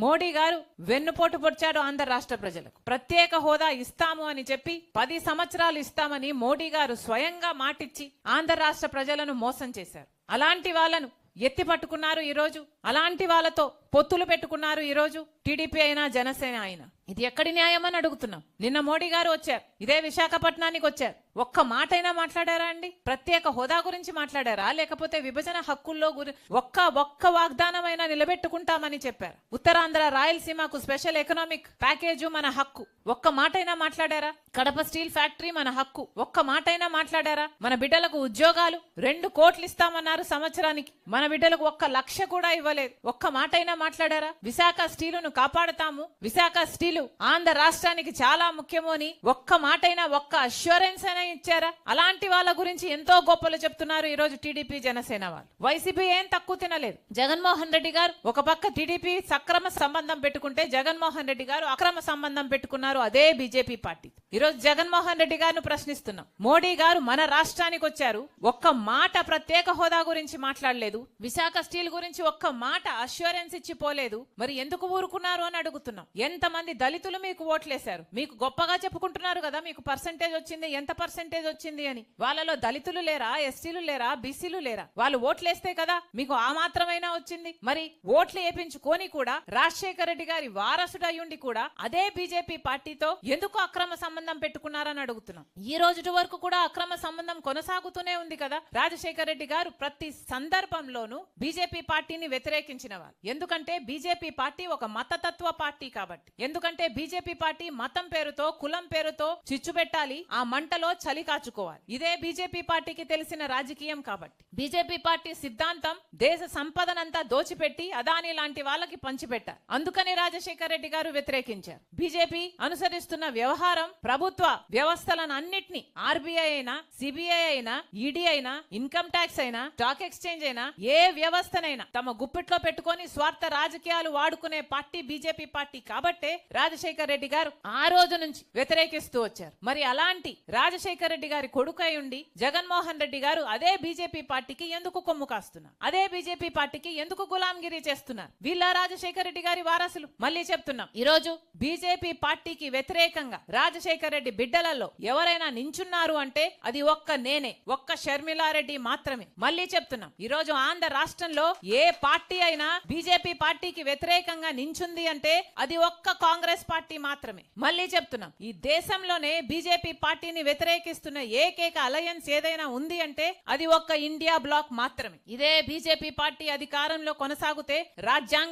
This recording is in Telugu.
మోడీ గారు వెన్నుపోటు పొడిచారు ఆంధ్ర రాష్ట్ర ప్రజలకు. ప్రత్యేక హోదా ఇస్తాము అని చెప్పి 10 సంవత్సరాలు ఇస్తామని మోడీ గారు స్వయంగా మాటిచ్చి ఆంధ్ర రాష్ట్ర ప్రజలను మోసం చేశారు. అలాంటి వాళ్ళను ఎత్తి పట్టుకున్నారు ఈరోజు. అలాంటి వాళ్ళతో పొత్తులు పెట్టుకున్నారు ఈరోజు టీడీపీ అయినా జనసేన అయినా. ఇది ఎక్కడి న్యాయం అని అడుగుతున్నాం. నిన్న మోడీ గారు వచ్చారు, ఇదే విశాఖపట్నానికి వచ్చారు. ఒక్క మాటైనా మాట్లాడారా అండి? ప్రత్యేక హోదా గురించి మాట్లాడారా? లేకపోతే విభజన హక్కుల్లో ఒక్క వాగ్దానమైనా నిలబెట్టుకుంటామని చెప్పారు. ఉత్తరాంధ్ర రాయలసీమకు స్పెషల్ ఎకనామిక్ ప్యాకేజ్ మన హక్కు, ఒక్క మాటైనా మాట్లాడారా? కడప స్టీల్ ఫ్యాక్టరీ మన హక్కు, ఒక్క మాటైనా మాట్లాడారా? మన బిడ్డలకు ఉద్యోగాలు 2 కోట్లు ఇస్తామన్నారు సంవత్సరానికి, మన బిడ్డలకు 1 లక్ష కూడా ఇవ్వలేదు. ఒక్క మాటైనా మాట్లాడారా? విశాఖ స్టీలును కాపాడుతాము, విశాఖ స్టీలు ఆంధ్ర రాష్ట్రానికి చాలా ముఖ్యము అని ఒక్క మాటైనా, ఒక్క అష్యూరెన్స్ అయినా ఇచ్చారా? అలాంటి వాళ్ళ గురించి ఎంతో గొప్పలు చెప్తున్నారు ఈ రోజు టీడీపీ జనసేన వాళ్ళు. వైసీపీ ఏం తక్కువ తినలేదు. జగన్మోహన్ రెడ్డి గారు ఒక పక్క టీడీపీ సక్రమ సంబంధం పెట్టుకుంటే, జగన్మోహన్ రెడ్డి గారు అక్రమ సంబంధం పెట్టుకున్నారు అదే బీజేపీ పార్టీ. ఈ రోజు జగన్మోహన్ రెడ్డి గారిని ప్రశ్నిస్తున్నాం. మోడీ గారు మన రాష్ట్రానికి వచ్చారు, ఒక్క మాట ప్రత్యేక హోదా గురించి మాట్లాడలేదు, విశాఖ స్టీల్ గురించి ఒక్క మాట అష్యూరెన్స్ ఇచ్చి పోలేదు. మరి ఎందుకు ఊరుకున్నారు అని అడుగుతున్నాం. ఎంతమంది దళితులు మీకు ఓట్లేశారు? మీకు గొప్పగా చెప్పుకుంటున్నారు కదా మీకు పర్సెంటేజ్ వచ్చింది, ఎంత పర్సెంటేజ్ వచ్చింది అని. వాళ్ళలో దళితులు లేరా, ఎస్టీలు లేరా, బీసీలు లేరా? వాళ్ళు ఓట్లేస్తే కదా మీకు ఆ మాత్రమైనా వచ్చింది. మరి ఓట్లు వేపించుకొని కూడా రాజశేఖర రెడ్డి గారి వారసుడు అయ్యుండి కూడా అదే బీజేపీ పార్టీతో ఎందుకు అక్రమ సంబంధం పెట్టుకున్నారని అడుగుతున్నాం. ఈ రోజు వరకు కూడా అక్రమ సంబంధం కొనసాగుతూనే ఉంది కదా. రాజశేఖర రెడ్డి గారు ప్రతి సందర్భంలోనూ బీజేపీ పార్టీని వ్యతిరేకించిన వారు. ఎందుకంటే బీజేపీ పార్టీ ఒక మతతత్వ పార్టీ కాబట్టి. ఎందుకంటే బీజేపీ పార్టీ మతం పేరుతో, కులం పేరుతో చిచ్చు పెట్టాలి, ఆ మంటలో చలి కాచుకోవాలి. ఇదే బీజేపీ పార్టీకి తెలిసిన రాజకీయం కాబట్టి. బీజేపీ పార్టీ సిద్ధాంతం దేశ సంపదనంతా దోచిపెట్టి అదాని లాంటి వాళ్ళకి పంచిపెట్టారు. అందుకని రాజశేఖర రెడ్డి గారు వ్యతిరేకించారు. బీజేపీ అనుసరిస్తున్న వ్యవహారం ప్రభుత్వ వ్యవస్థలను అన్నిటినీ, ఆర్బీఐ అయినా, సిబిఐ అయినా, ఈడీ అయినా, ఇన్కమ్ ట్యాక్స్ అయినా, స్టాక్ ఎక్స్చేంజ్ అయినా, ఏ వ్యవస్థనైనా తమ గుప్పిట్లో పెట్టుకొని స్వార్థ రాజకీయాలు వాడుకునే పార్టీ బీజేపీ పార్టీ కాబట్టే రాజశేఖర రెడ్డి గారు ఆ రోజు నుంచి వ్యతిరేకిస్తూ వచ్చారు. మరి అలాంటి రాజశేఖర రెడ్డి గారి కొడుకై ఉండి జగన్మోహన్ రెడ్డి గారు అదే బీజేపీ పార్టీకి ఎందుకు కొమ్ము కాస్తున్నారు? అదే బీజేపీ పార్టీకి ఎందుకు గులాంగిరి చేస్తున్నారు? వీళ్ళ రాజశేఖర రెడ్డి గారి వారసులు. మళ్ళీ చెప్తున్నాం, ఈ రోజు బీజేపీ పార్టీకి వ్యతిరేకంగా రాజశేఖర రెడ్డి బిడ్డలలో ఎవరైనా నించున్నారు అంటే అది ఒక్క షర్మిలారెడ్డి మాత్రమే. మళ్ళీ చెప్తున్నాం, ఈ రోజు ఆంధ్ర రాష్ట్రంలో ఏ పార్టీ అయినా బీజేపీ పార్టీకి వ్యతిరేకంగా నించుంది అంటే అది ఒక్క కాంగ్రెస్ పార్టీ మాత్రమే. మళ్ళీ చెప్తున్నాం, ఈ దేశంలోనే బీజేపీ పార్టీని వ్యతిరేకిస్తున్న ఏకైక అలయన్స్ ఏదైనా ఉంది అంటే అది ఒక్క ఇండియా బ్లాక్ మాత్రమే. ఇదే బీజేపీ పార్టీ అధికారంలో కొనసాగితే రాజ్యాంగ